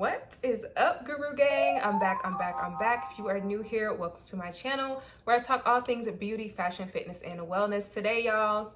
What is up, Guru Gang? I'm back. If you are new here, welcome to my channel where I talk all things beauty, fashion, fitness, and wellness. Today, y'all,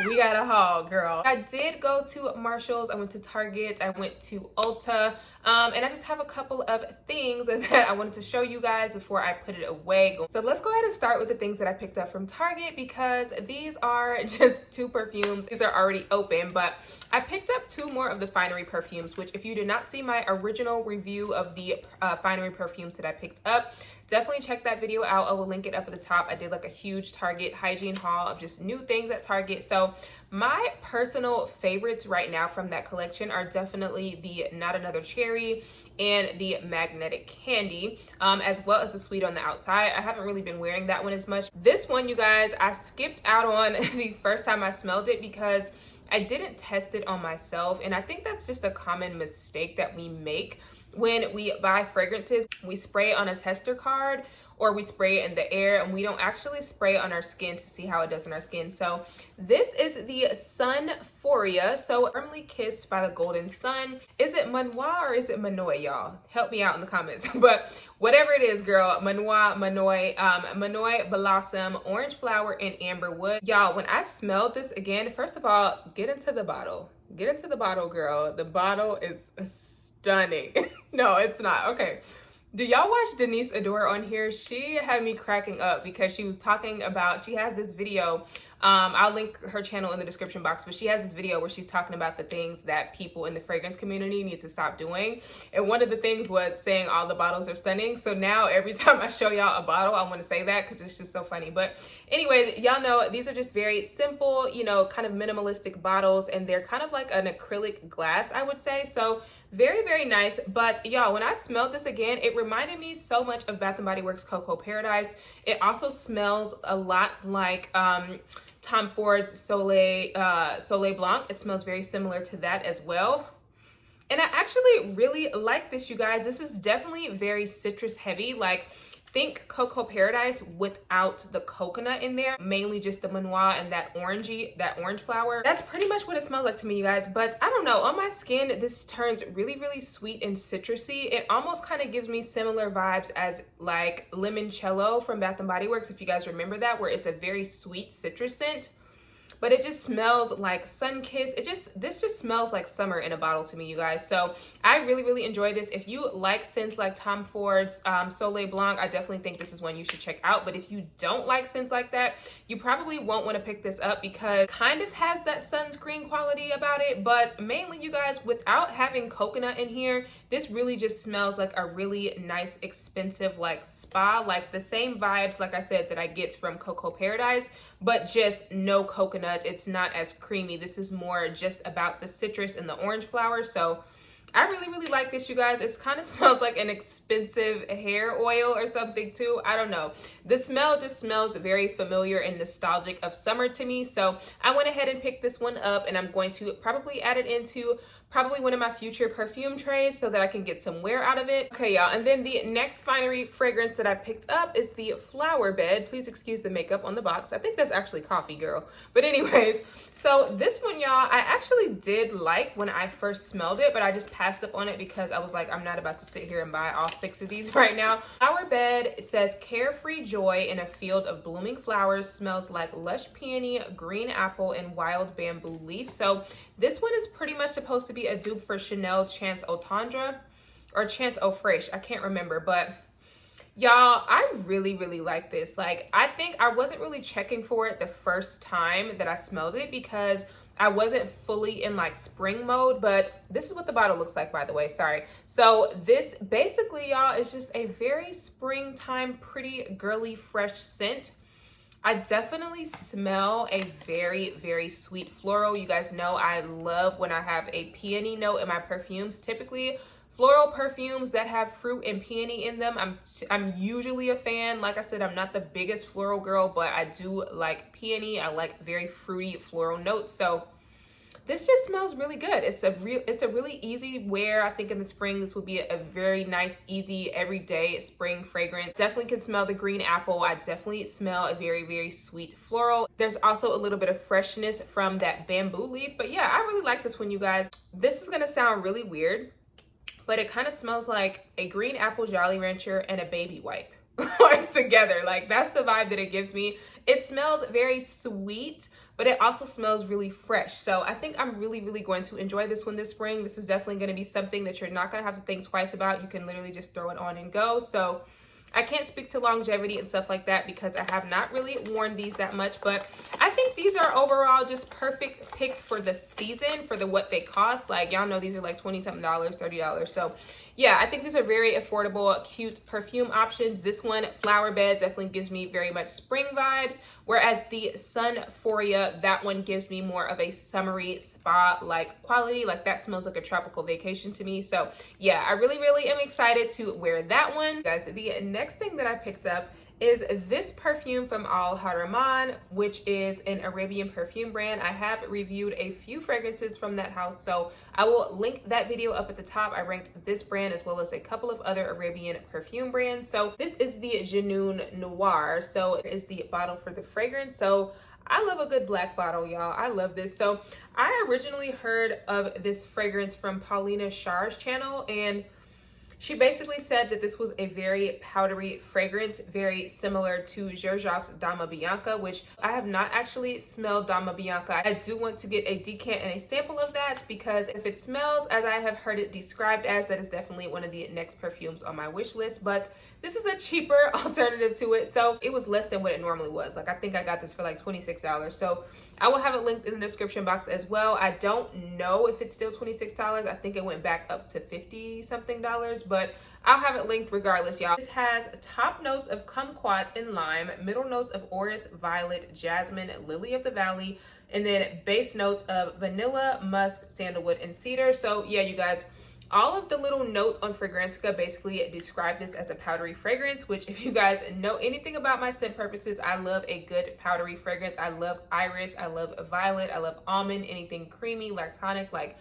we got a haul, girl. I did go to Marshall's, I went to Target, I went to Ulta, and I just have a couple of things that I wanted to show you guys before I put it away. So let's go ahead and start with the things that I picked up from Target because these are just two perfumes. These are already open, but I picked up two more of the Finery perfumes, which if you did not see my original review of the Finery perfumes that I picked up, definitely check that video out. I will link it up at the top. I did like a huge Target hygiene haul of just new things at Target. So my personal favorites right now from that collection are definitely the Not Another Cherry and the Magnetic Candy, as well as the Sweet on the Outside. I haven't really been wearing that one as much. This one, you guys, I skipped out on the first time I smelled it because I didn't test it on myself. And I think that's just a common mistake that we make when we buy fragrances. We spray it on a tester card or we spray it in the air and we don't actually spray it on our skin to see how it does on our skin. So this is the Sunforia, so Firmly Kissed by the Golden Sun. Is it Manoir or is it Manoy, y'all? Help me out in the comments. But whatever it is, girl, Manoir, Manoy, Manoy Blossom, Orange Flower, and Amber Wood. Y'all, when I smelled this again, first of all, get into the bottle. Get into the bottle, girl. The bottle is stunning. No, it's not. Okay. Do y'all watch Denise Adore on here? She had me cracking up because she was talking about, she has this video, I'll link her channel in the description box, but she has this video where she's talking about the things that people in the fragrance community need to stop doing. And one of the things was saying all the bottles are stunning. So now every time I show y'all a bottle, I want to say that because it's just so funny. But anyways, y'all know these are just very simple, you know, kind of minimalistic bottles, and they're kind of like an acrylic glass, I would say. So very, very nice. But y'all, when I smelled this again, it reminded me so much of Bath & Body Works Cocoa Paradise. It also smells a lot like Tom Ford's Soleil Blanc. It smells very similar to that as well. And I actually really like this, you guys. This is definitely very citrus heavy. Like, think Cocoa Paradise without the coconut in there, mainly just the Manoir and that orange flower. That's pretty much what it smells like to me, you guys. But I don't know, on my skin, this turns really, really sweet and citrusy. It almost kind of gives me similar vibes as like Limoncello from Bath & Body Works, if you guys remember that, where it's a very sweet citrus scent. But it just smells like sun-kissed. This just smells like summer in a bottle to me, you guys. So I really, really enjoy this. If you like scents like Tom Ford's Soleil Blanc, I definitely think this is one you should check out. But if you don't like scents like that, you probably won't want to pick this up because it kind of has that sunscreen quality about it. But mainly, you guys, without having coconut in here, this really just smells like a really nice, expensive, like spa, like the same vibes, like I said, that I get from Cocoa Paradise, but just no coconut. It's not as creamy. This is more just about the citrus and the orange flower. So I really, really like this, you guys. It kind of smells like an expensive hair oil or something too. I don't know. The smell just smells very familiar and nostalgic of summer to me. So I went ahead and picked this one up, and I'm going to probably add it into probably one of my future perfume trays so that I can get some wear out of it. Okay, y'all. And then the next Finery fragrance that I picked up is the Flower Bed. Please excuse the makeup on the box. I think that's actually coffee, girl. But anyways, so this one, y'all, I actually did like when I first smelled it, but I just passed up on it because I was like, I'm not about to sit here and buy all 6 of these right now. Flower Bed, it says carefree joy in a field of blooming flowers, smells like lush peony, green apple, and wild bamboo leaf. So this one is pretty much supposed to be a dupe for Chanel Chance Au Tendre or Chance Au Fraîche. I can't remember, but y'all, I really, really like this. Like, I think I wasn't really checking for it the first time that I smelled it because I wasn't fully in like spring mode, but this is what the bottle looks like, by the way. Sorry. So this basically, y'all, is just a very springtime, pretty girly, fresh scent. I definitely smell a very, very sweet floral. You guys know I love when I have a peony note in my perfumes. Typically, floral perfumes that have fruit and peony in them, I'm usually a fan. Like I said, I'm not the biggest floral girl, but I do like peony. I like very fruity floral notes. So this just smells really good. It's a really easy wear. I think in the spring, this will be a very nice, easy, everyday spring fragrance. Definitely can smell the green apple. I definitely smell a very, very sweet floral. There's also a little bit of freshness from that bamboo leaf. But yeah, I really like this one, you guys. This is gonna sound really weird, but it kind of smells like a green apple Jolly Rancher and a baby wipe together. Like, that's the vibe that it gives me. It smells very sweet, but it also smells really fresh. So I think I'm really, really going to enjoy this one this spring. This is definitely going to be something that you're not going to have to think twice about. You can literally just throw it on and go. So I can't speak to longevity and stuff like that because I have not really worn these that much, but I think these are overall just perfect picks for the season, for what they cost. Like, y'all know these are like 20 something dollars, $30. So yeah, I think these are very affordable, cute perfume options. This one, Flower Beds, definitely gives me very much spring vibes, whereas the Sunforia, that one gives me more of a summery spa-like quality. Like, that smells like a tropical vacation to me. So yeah, I really, really am excited to wear that one. Guys, the next thing that I picked up is this perfume from Al Haramain, which is an Arabian perfume brand. I have reviewed a few fragrances from that house, so I will link that video up at the top. I ranked this brand as well as a couple of other Arabian perfume brands. So this is the Janoon Noir. So it is the bottle for the fragrance. So I love a good black bottle, y'all. I love this. So I originally heard of this fragrance from Paulina Char's channel, and she basically said that this was a very powdery fragrance, very similar to Xerjoff's Dama Bianca, which I have not actually smelled Dama Bianca. I do want to get a decant and a sample of that, because if it smells as I have heard it described as, that is definitely one of the next perfumes on my wish list. But this is a cheaper alternative to it, so it was less than what it normally was. Like, I think I got this for like $26. So I will have it linked in the description box as well. I don't know if it's still $26. I think it went back up to 50 something dollars, but I'll have it linked regardless, y'all. This has top notes of kumquat and lime, middle notes of orris, violet, jasmine, lily of the valley, and then base notes of vanilla, musk, sandalwood, and cedar. So yeah, you guys, all of the little notes on Fragrantica basically describe this as a powdery fragrance, which, if you guys know anything about my scent purposes, I love a good powdery fragrance. I love iris, I love violet, I love almond, anything creamy, lactonic, like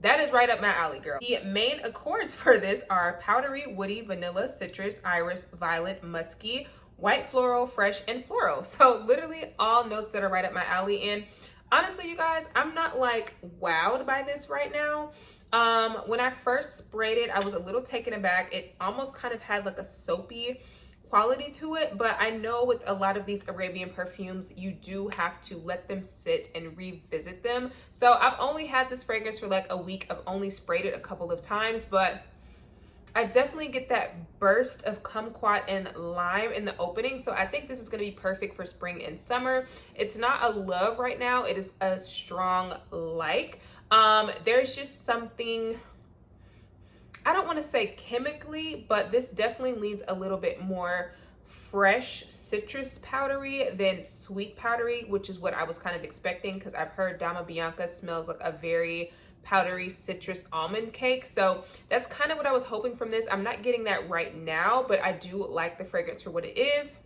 that is right up my alley, girl. The main accords for this are powdery, woody, vanilla, citrus, iris, violet, musky, white floral, fresh, and floral. So literally all notes that are right up my alley. And honestly, you guys, I'm not like wowed by this right now. When I first sprayed it, I was a little taken aback. It almost kind of had like a soapy quality to it, but I know with a lot of these Arabian perfumes, you do have to let them sit and revisit them. So I've only had this fragrance for like a week. I've only sprayed it a couple of times, but I definitely get that burst of kumquat and lime in the opening. So I think this is going to be perfect for spring and summer. It's not a love right now. It is a strong like. There's just something, I don't want to say chemically, but this definitely leans a little bit more fresh citrus powdery than sweet powdery, which is what I was kind of expecting, because I've heard Dama Bianca smells like a very powdery citrus almond cake. So that's kind of what I was hoping from this. I'm not getting that right now, but I do like the fragrance for what it is.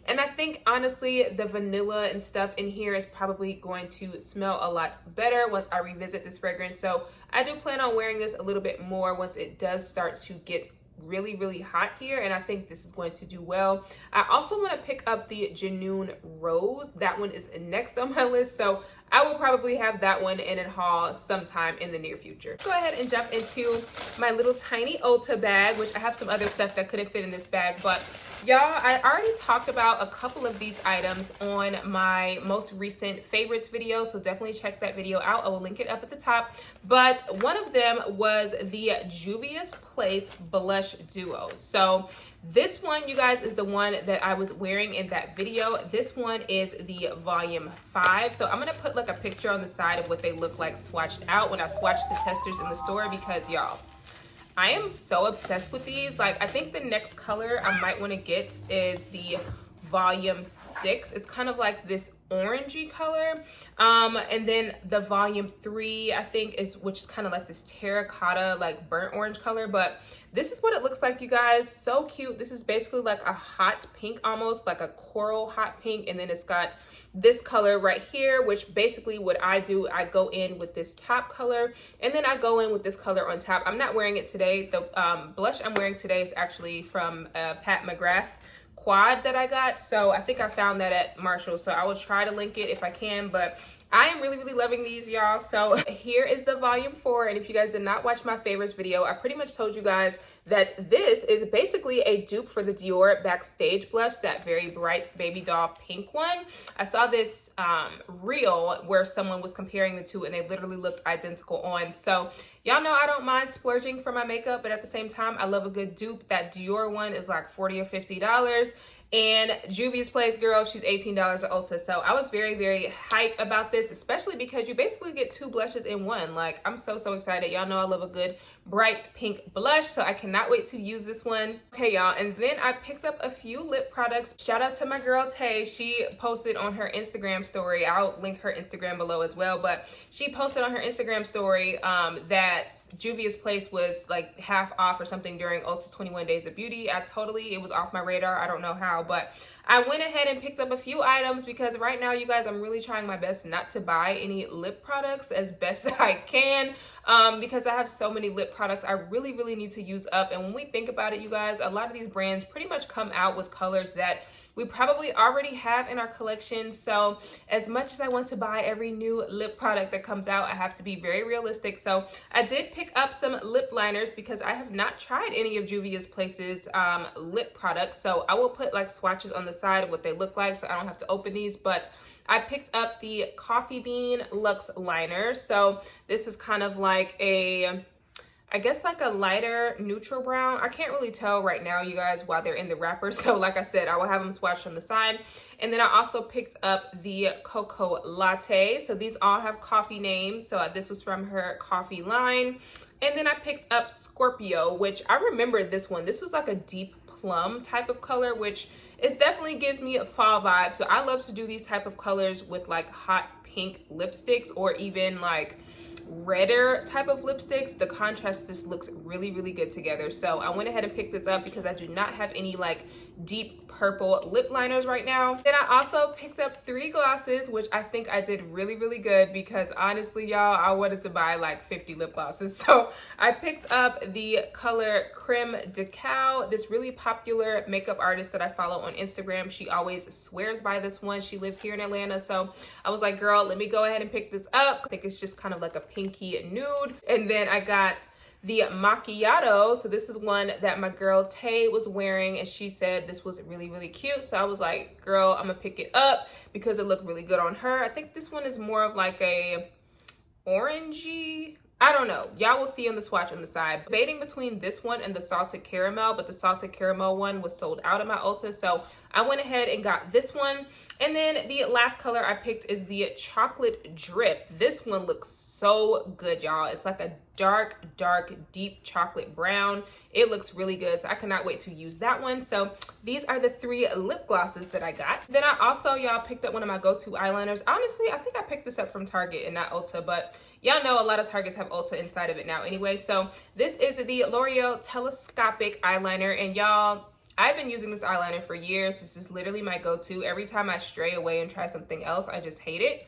And I think, honestly, the vanilla and stuff in here is probably going to smell a lot better once I revisit this fragrance. So I do plan on wearing this a little bit more once it does start to get really, really hot here. And I think this is going to do well. I also want to pick up the Janoon Rose. That one is next on my list. So I will probably have that one in a haul sometime in the near future. Go ahead and jump into my little tiny Ulta bag, which I have some other stuff that couldn't fit in this bag, but y'all, I already talked about a couple of these items on my most recent favorites video, so definitely check that video out. I will link it up at the top. But one of them was the Juvia's Place Blush Duo. So this one, you guys, is the one that I was wearing in that video. This one is the volume 5. So I'm gonna put like a picture on the side of what they look like swatched out when I swatched the testers in the store, because y'all, I am so obsessed with these. Like, I think the next color I might want to get is the volume 6. It's kind of like this orangey color. And then the volume 3, I think, which is kind of like this terracotta, like burnt orange color. But this is what it looks like, you guys. So cute. This is basically like a hot pink, almost like a coral hot pink. And then it's got this color right here, which basically what I do, I go in with this top color, and then I go in with this color on top. I'm not wearing it today. The blush I'm wearing today is actually from Pat McGrath quad that I got. So I think I found that at Marshall. So I will try to link it if I can, but I am really loving these, y'all. So here is the volume 4, and if you guys did not watch my favorites video, I pretty much told you guys that this is basically a dupe for the Dior Backstage blush, that very bright baby doll pink one. I saw this reel where someone was comparing the two and they literally looked identical on. So y'all know I don't mind splurging for my makeup, but at the same time, I love a good dupe. That Dior one is like $40 or $50. And Juvia's Place, girl, she's $18 at Ulta. So I was very hyped about this, especially because you basically get 2 blushes in one. Like, I'm so excited. Y'all know I love a good bright pink blush, so I cannot wait to use this one. Okay, y'all, and then I picked up a few lip products. Shout out to my girl Tay. She posted on her Instagram story. I'll link her Instagram below as well, but she posted on her Instagram story that Juvia's Place was like half off or something during Ulta's 21 Days of Beauty. It was off my radar. I don't know how, but I went ahead and picked up a few items because right now, you guys, I'm really trying my best not to buy any lip products as best I can because I have so many lip products I really need to use up. And when we think about it, you guys, a lot of these brands pretty much come out with colors that we probably already have in our collection. So as much as I want to buy every new lip product that comes out, I have to be very realistic. So I did pick up some lip liners because I have not tried any of Juvia's Place's lip products. So I will put like swatches on the side of what they look like so I don't have to open these. But I picked up the Coffee Bean Luxe Liner. So this is kind of like I guess like a lighter neutral brown. I can't really tell right now, you guys, while they're in the wrapper. So like I said, I will have them swatched on the side. And then I also picked up the Cocoa Latte. So these all have coffee names. So this was from her coffee line. And then I picked up Scorpio, which I remember this one. This was like a deep plum type of color, which it definitely gives me a fall vibe. So I love to do these type of colors with like hot pink lipsticks or even like redder type of lipsticks. The contrast just looks really good together. So I went ahead and picked this up because I do not have any like deep purple lip liners right now. Then I also picked up 3 glosses, which I think I did really good because honestly, y'all, I wanted to buy like 50 lip glosses. So I picked up the color Creme de Cow, this really popular makeup artist that I follow on Instagram. She always swears by this one. She lives here in Atlanta. So I was like, girl, let me go ahead and pick this up. I think it's just kind of like a pinky nude. And then I got the Macchiato. So this is one that my girl Tay was wearing and she said this was really cute. So I was like, girl, I'm gonna pick it up because it looked really good on her. I think this one is more of like a orangey, I don't know. Y'all will see on the swatch on the side. Debating between this one and the Salted Caramel, but the Salted Caramel one was sold out at my Ulta. So I went ahead and got this one. And then the last color I picked is the Chocolate Drip. This one looks so good, y'all. It's like a dark, deep chocolate brown. It looks really good. So I cannot wait to use that one. So these are the 3 lip glosses that I got. Then I also, y'all, picked up one of my go-to eyeliners. Honestly, I think I picked this up from Target and not Ulta, but y'all know a lot of Targets have Ulta inside of it now anyway. So this is the L'Oreal Telescopic Eyeliner. And y'all, I've been using this eyeliner for years. This is literally my go-to. Every time I stray away and try something else, I just hate it.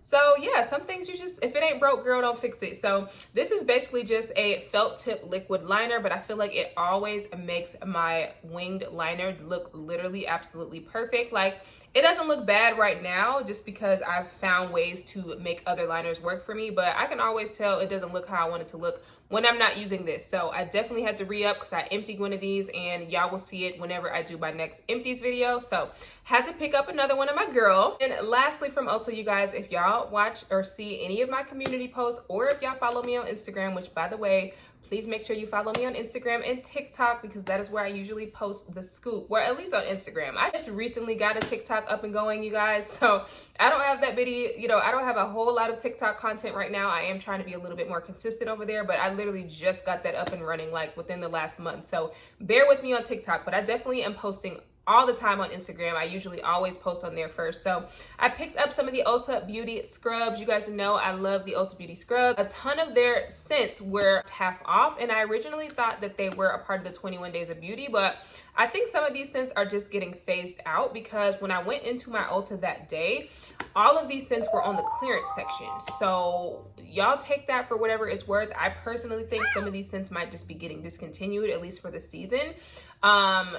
So yeah, some things you just, if it ain't broke, girl, don't fix it. So this is basically just a felt tip liquid liner, but I feel like it always makes my winged liner look literally absolutely perfect. Like, it doesn't look bad right now just because I've found ways to make other liners work for me, but I can always tell it doesn't look how I want it to look when I'm not using this. So I definitely had to re-up because I emptied one of these and y'all will see it whenever I do my next empties video. So had to pick up another one of my girl. And lastly from Ulta, you guys, if y'all watch or see any of my community posts or if y'all follow me on Instagram, which by the way, please make sure you follow me on Instagram and TikTok because that is where I usually post the scoop, or at least on Instagram. I just recently got a TikTok up and going, you guys. So I don't have that video, I don't have a whole lot of TikTok content right now. I am trying to be a little bit more consistent over there, but I literally just got that up and running like within the last month. So bear with me on TikTok, but I definitely am posting all the time on Instagram. I usually always post on there first. So I picked up some of the Ulta Beauty scrubs. You guys know I love the Ulta Beauty scrub. A ton of their scents were half off, and I originally thought that they were a part of the 21 Days of Beauty, but I think some of these scents are just getting phased out because when I went into my Ulta that day, all of these scents were on the clearance section. So y'all take that for whatever it's worth. I personally think some of these scents might just be getting discontinued, at least for the season.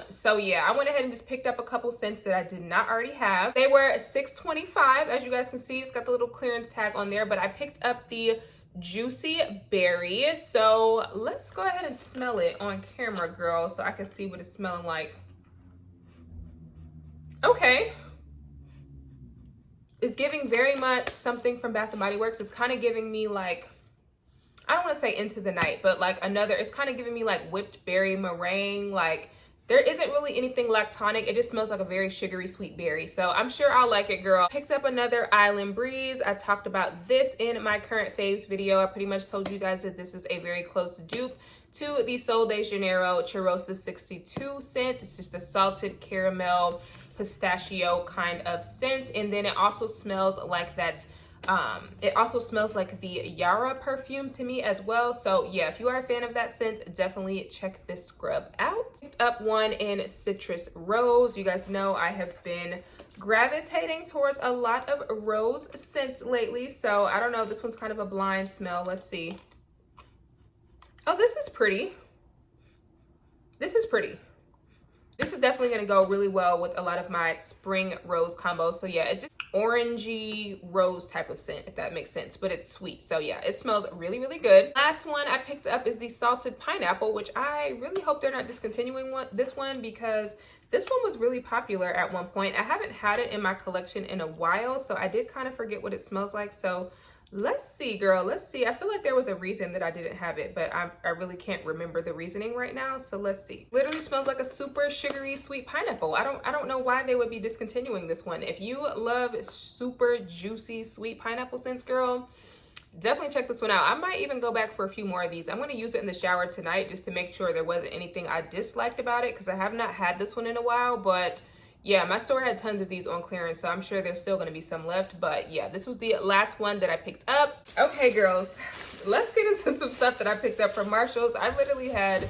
So yeah, I went ahead and just picked up a couple scents that I did not already have. They were $6.25. As you guys can see, it's got the little clearance tag on there, but I picked up the Juicy Berry. So let's go ahead and smell it on camera, girl, so I can see what it's smelling like. Okay. It's giving very much something from Bath & Body Works. It's kind of giving me like, I don't want to say Into the Night, but like another, it's kind of giving me like whipped berry meringue. Like there isn't really anything lactonic. It just smells like a very sugary sweet berry. So I'm sure I'll like it, girl. Picked up another Island Breeze. I talked about this in my current faves video. I pretty much told you guys that this is a very close dupe to the Sol de Janeiro Cheirosa 62 scent. It's just a salted caramel pistachio kind of scent, and then it also smells like that it also smells like the Yara perfume to me as well. So yeah, if you are a fan of that scent, definitely check this scrub out. Picked up one in Citrus Rose. You guys know I have been gravitating towards a lot of rose scents lately, so I don't know, this one's kind of a blind smell. Let's see. Oh, this is pretty. This is pretty. This is definitely going to go really well with a lot of my spring rose combos. So yeah, it's just orangey rose type of scent, if that makes sense, but it's sweet. So yeah, it smells really, really good. Last one I picked up is the Salted Pineapple, which I really hope they're not discontinuing this one, because this one was really popular at one point. I haven't had it in my collection in a while, so I did kind of forget what it smells like. So let's see, girl, let's see. I feel like there was a reason that I didn't have it, but I really can't remember the reasoning right now. So let's see. Literally smells like a super sugary sweet pineapple. I don't know why they would be discontinuing this one. If you love super juicy sweet pineapple scents, girl, definitely check this one out. I might even go back for a few more of these. I'm going to use it in the shower tonight just to make sure there wasn't anything I disliked about it, because I have not had this one in a while. But yeah, my store had tons of these on clearance, so I'm sure there's still going to be some left. But yeah, this was the last one that I picked up. Okay, girls, let's get into some stuff that I picked up from Marshall's. I literally had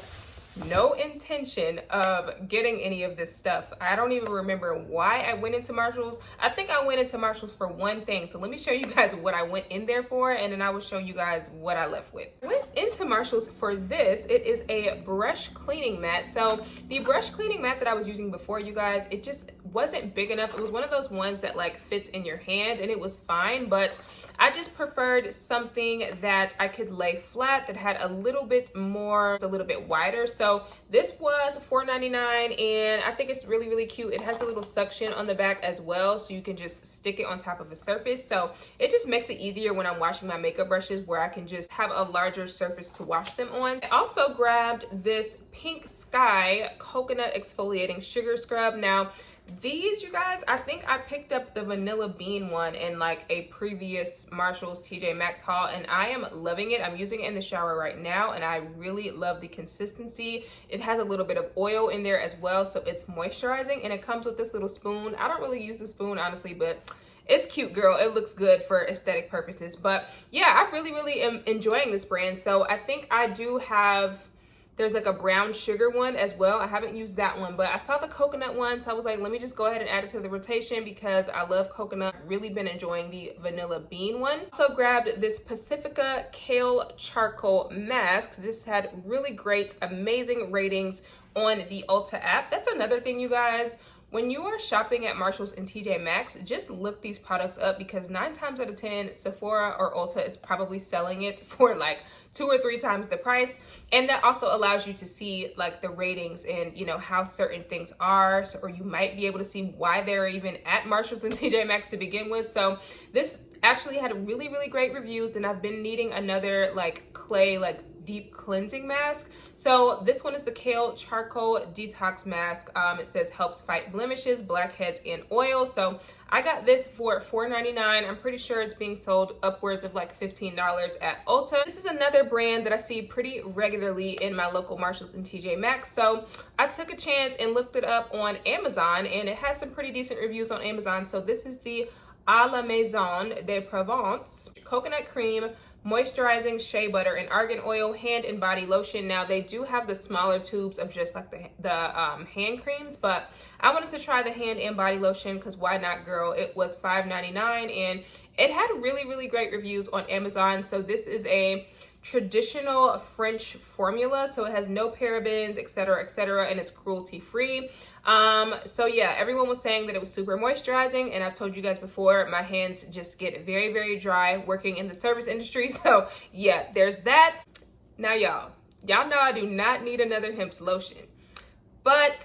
no intention of getting any of this stuff. I don't even remember why I went into Marshall's. I think I went into Marshall's for one thing. So let me show you guys what I went in there for, and then I will show you guys what I left with. I went into Marshall's for this. It is a brush cleaning mat. So the brush cleaning mat that I was using before, you guys, it just wasn't big enough. It was one of those ones that like fits in your hand, and it was fine, but I just preferred something that I could lay flat, that had a little bit more, a little bit wider. So this was $4.99, and I think it's really, really cute. It has a little suction on the back as well, so you can just stick it on top of a surface. So it just makes it easier when I'm washing my makeup brushes, where I can just have a larger surface to wash them on. I also grabbed this Pink Sky Coconut Exfoliating Sugar Scrub. Now, these, you guys, I think I picked up the Vanilla Bean one in like a previous Marshall's TJ Maxx haul, and I am loving it. I'm using it in the shower right now, and I really love the consistency. It has a little bit of oil in there as well, so it's moisturizing, and it comes with this little spoon. I don't really use the spoon, honestly, but it's cute, girl. It looks good for aesthetic purposes. But yeah, I really am enjoying this brand. So I think I do have, there's like a brown sugar one as well. I haven't used that one, but I saw the coconut one, so I was like, let me just go ahead and add it to the rotation because I love coconut. I've really been enjoying the Vanilla Bean one. Also grabbed this Pacifica Kale Charcoal Mask. This had really great, amazing ratings on the Ulta app. That's another thing, you guys. When you are shopping at Marshall's and TJ Maxx, just look these products up, because 9 times out of 10, Sephora or Ulta is probably selling it for like 2 or 3 times the price. And that also allows you to see like the ratings and, you know, how certain things are, so, or you might be able to see why they're even at Marshall's and TJ Maxx to begin with. So this actually had really great reviews, and I've been needing another like clay, like deep cleansing mask. So this one is the Kale Charcoal Detox Mask. It says helps fight blemishes, blackheads, and oil. So I got this for $4.99. I'm pretty sure it's being sold upwards of like $15 at Ulta. This is another brand that I see pretty regularly in my local Marshalls and TJ Maxx. So I took a chance and looked it up on Amazon, and it has some pretty decent reviews on Amazon. So this is the A la Maison de Provence Coconut Cream Moisturizing Shea Butter and Argan Oil Hand and Body Lotion. Now they do have the smaller tubes of just like the hand creams, but I wanted to try the hand and body lotion because why not, girl? It was $5.99, and it had really great reviews on Amazon. So this is a traditional French formula, so it has no parabens, etc., and it's cruelty free. So yeah, everyone was saying that it was super moisturizing, and I've told you guys before, my hands just get very, very dry working in the service industry. So yeah, there's that. Now y'all know I do not need another hemp's lotion, but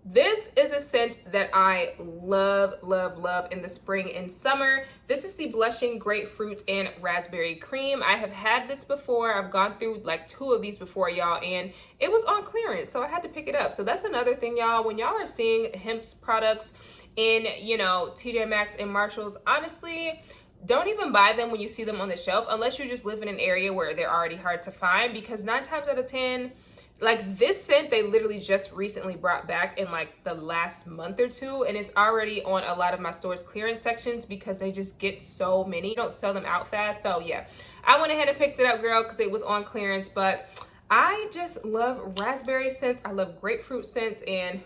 this is a scent that I love, love, love in the spring and summer. This is the Blushing Grapefruit and Raspberry Cream. I have had this before. I've gone through like 2 of these before, y'all, and it was on clearance, so I had to pick it up. So that's another thing, y'all. When y'all are seeing hemp's products in, you know, TJ Maxx and Marshalls, honestly, don't even buy them when you see them on the shelf unless you just live in an area where they're already hard to find, because 9 times out of 10, like this scent, they literally just recently brought back in like the last month or 2, and it's already on a lot of my store's clearance sections because they just get so many. You don't sell them out fast. So yeah, I went ahead and picked it up, girl, because it was on clearance. But I just love raspberry scents. I love grapefruit scents, and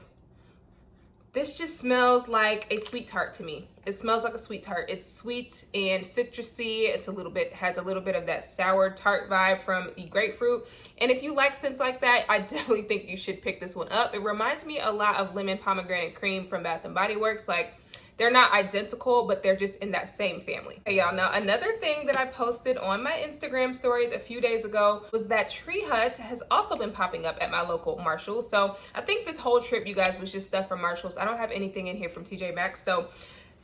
this just smells like a sweet tart to me. It smells like a sweet tart. It's sweet and citrusy. It's has a little bit of that sour tart vibe from the grapefruit. And if you like scents like that, I definitely think you should pick this one up. It reminds me a lot of lemon pomegranate cream from Bath and Body Works. Like, they're not identical, but they're just in that same family. Hey y'all, now another thing that I posted on my Instagram stories a few days ago was that Tree Hut has also been popping up at my local Marshalls. So I think this whole trip, you guys, was just stuff from Marshalls. I don't have anything in here from TJ Maxx. So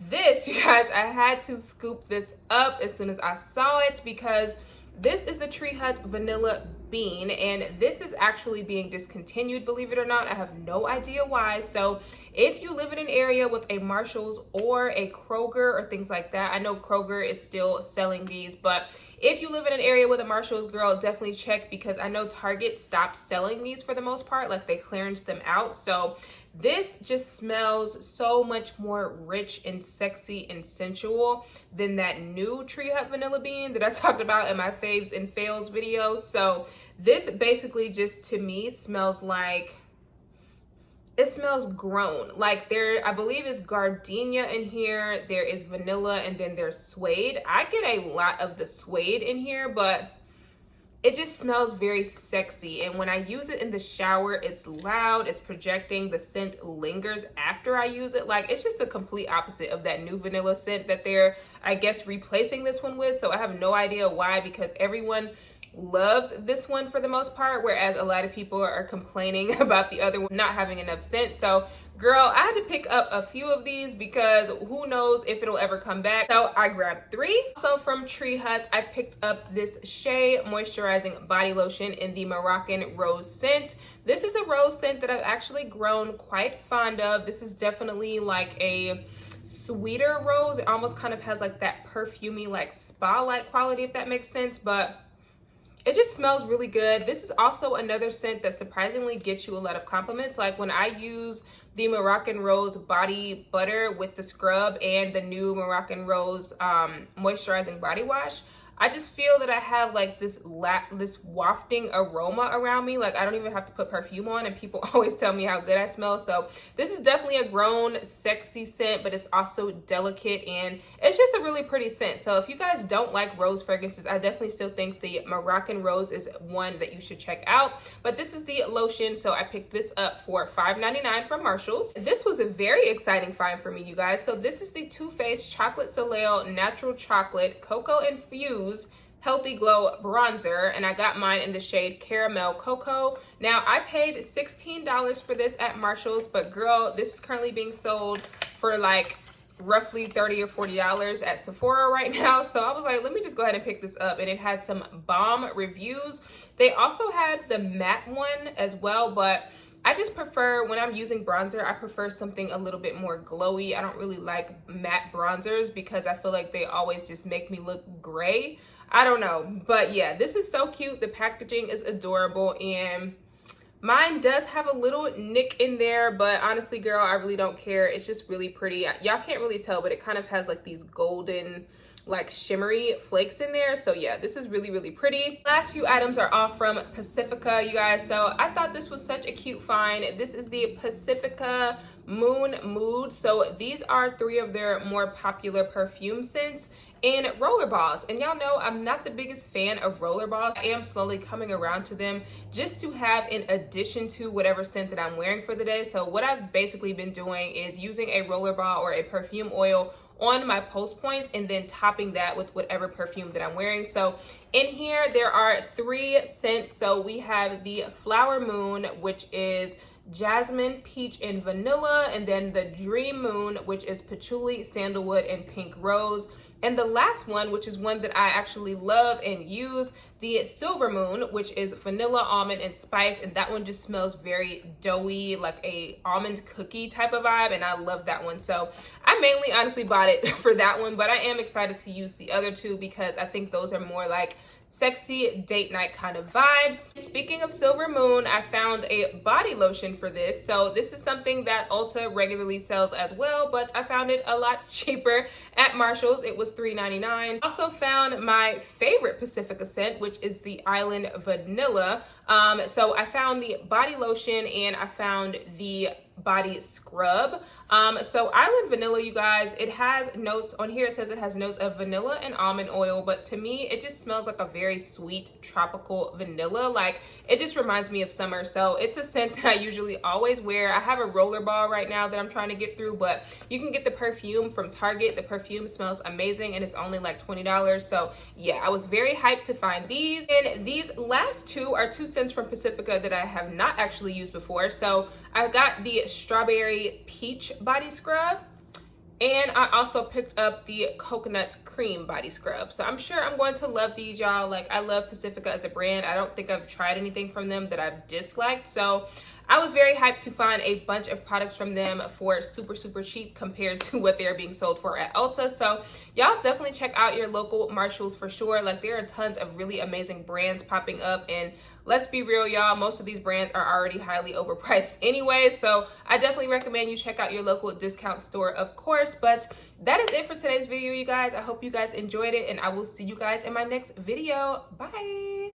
this, you guys, I had to scoop this up as soon as I saw it, because this is the Tree Hut Vanilla Bean, and this is actually being discontinued, believe it or not. I have no idea why. So if you live in an area with a Marshalls or a Kroger or things like that, I know Kroger is still selling these, but if you live in an area with a Marshalls, girl, definitely check, because I know Target stopped selling these for the most part. Like, they clearanced them out. So this just smells so much more rich and sexy and sensual than that new Tree Hut Vanilla Bean that I talked about in my faves and fails video. So this basically just, to me, smells like, it smells grown. Like, there, I believe, is gardenia in here, there is vanilla, and then there's suede. I get a lot of the suede in here, but it just smells very sexy. And when I use it in the shower, it's loud, it's projecting, the scent lingers after I use it. Like, it's just the complete opposite of that new vanilla scent that they're, I guess, replacing this one with. So I have no idea why, because everyone loves this one for the most part, whereas a lot of people are complaining about the other one not having enough scent. So girl, I had to pick up a few of these because who knows if it'll ever come back. So I grabbed 3. So from Tree Hut, I picked up this Shea Moisturizing Body Lotion in the Moroccan Rose scent. This is a rose scent that I've actually grown quite fond of. This is definitely like a sweeter rose. It almost kind of has like that perfumey, like spa-like quality, if that makes sense, but it just smells really good. This is also another scent that surprisingly gets you a lot of compliments. Like, when I use the Moroccan Rose body butter with the scrub and the new Moroccan Rose moisturizing body wash, I just feel that I have like this wafting aroma around me. Like, I don't even have to put perfume on, and people always tell me how good I smell. So this is definitely a grown, sexy scent, but it's also delicate, and it's just a really pretty scent. So if you guys don't like rose fragrances, I definitely still think the Moroccan Rose is one that you should check out. But this is the lotion, so I picked this up for $5.99 from Marshalls. This was a very exciting find for me, you guys. So this is the Too Faced Chocolate Soleil Natural Chocolate Cocoa Infused Healthy Glow Bronzer, and I got mine in the shade Caramel Cocoa. Now, I paid $16 for this at Marshalls, but girl, this is currently being sold for like roughly $30 or $40 at Sephora right now. So I was like, let me just go ahead and pick this up, and it had some bomb reviews. They also had the matte one as well, but I just prefer, when I'm using bronzer, I prefer something a little bit more glowy. I don't really like matte bronzers because I feel like they always just make me look gray. I don't know, but yeah, this is so cute. The packaging is adorable, and mine does have a little nick in there, but honestly, girl, I really don't care. It's just really pretty. Y'all can't really tell, but it kind of has like these golden, like shimmery flakes in there. So yeah, this is really, really pretty. Last few items are all from Pacifica, you guys. So I thought this was such a cute find. This is the Pacifica Moon Mood. So these are 3 of their more popular perfume scents, in rollerballs. And y'all know I'm not the biggest fan of rollerballs. I am slowly coming around to them just to have in addition to whatever scent that I'm wearing for the day. So what I've basically been doing is using a rollerball or a perfume oil on my pulse points and then topping that with whatever perfume that I'm wearing. So in here there are 3 scents. So we have the Flower Moon, which is jasmine, peach, and vanilla, and then the Dream Moon, which is patchouli, sandalwood, and pink rose. And the last one, which is one that I actually love and use, the Silver Moon, which is vanilla, almond, and spice. And that one just smells very doughy, like a almond cookie type of vibe, and I love that one. So I mainly honestly bought it for that one, but I am excited to use the other 2 because I think those are more like sexy date night kind of vibes. Speaking of Silver Moon, I found a body lotion for this. So this is something that Ulta regularly sells as well, but I found it a lot cheaper at Marshall's. It was $3.99. Also found my favorite Pacifica scent, which is the Island Vanilla. So I found the body lotion and I found the body scrub. So Island Vanilla, you guys, it has notes on here. It says it has notes of vanilla and almond oil, but to me it just smells like a very sweet tropical vanilla. Like, it just reminds me of summer. So it's a scent that I usually always wear. I have a rollerball right now that I'm trying to get through, but you can get the perfume from Target. The perfume smells amazing and it's only like $20. So yeah, I was very hyped to find these. And these last 2 are 2 scents from Pacifica that I have not actually used before. So I got the Strawberry Peach body scrub, and I also picked up the Coconut Cream body scrub. So I'm sure I'm going to love these, y'all. Like, I love Pacifica as a brand. I don't think I've tried anything from them that I've disliked. So I was very hyped to find a bunch of products from them for super, super cheap compared to what they're being sold for at Ulta. So y'all definitely check out your local Marshalls for sure. Like, there are tons of really amazing brands popping up, and let's be real, y'all, most of these brands are already highly overpriced anyway. So I definitely recommend you check out your local discount store, of course. But that is it for today's video, you guys. I hope you guys enjoyed it, and I will see you guys in my next video. Bye.